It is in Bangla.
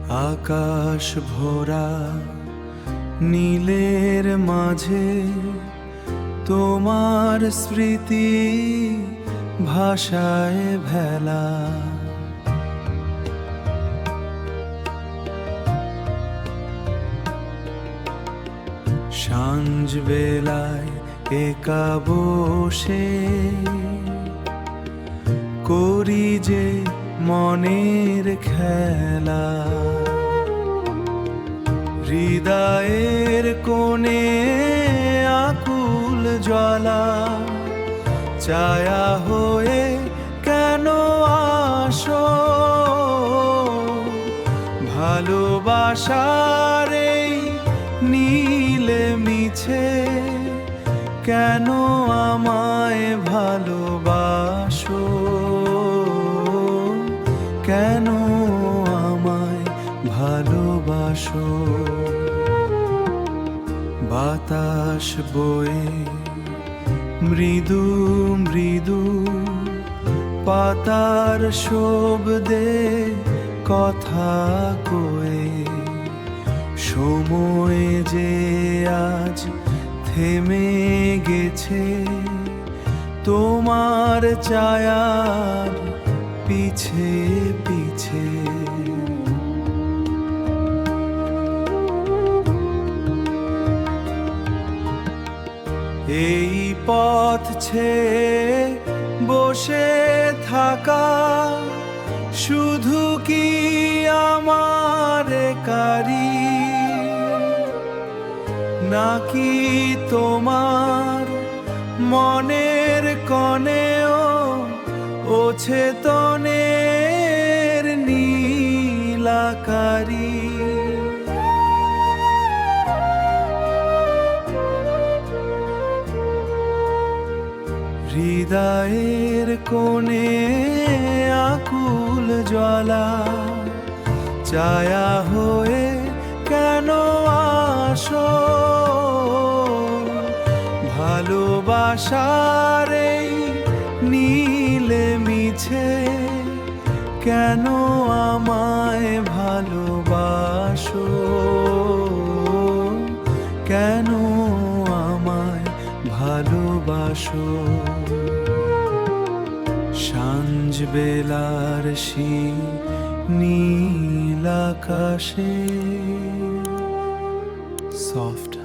আকাশ ভরা নীলের মাঝে তোমার স্মৃতি ভাষায় ভেলা। সাঁঝ বেলায় একা বসে করি যে মনের খেলা। হৃদয়ের কোণে আকুল জ্বালা ছায়া হয়ে কেন আসো? ভালোবাসার এই নীলে মিছে কেন আমায় ভালোবাসো? কেন আমায় ভালোবাসো? বাতাস বয়ে মৃদু মৃদু পাতার শব্দে কথা কয়ে সময় যে আজ থেমে গেছে তোমার ছায়ার পিছে পিছে। এই পথ ছেয়ে বসে থাকা শুধু কি আমার একারই, নাকি তোমার মনের কণেও অচেতনের নীলাকারী? হৃদয়ের কোণে আকুল জ্বালা ছায়া হয়ে কেন আসো? ভালোবাসার এই নীলে মিছে কেন আমায় ভালোবাসো? কেন আমায় ভালোবাসো? সাঁঝ বেলার নীল আকাশে সফট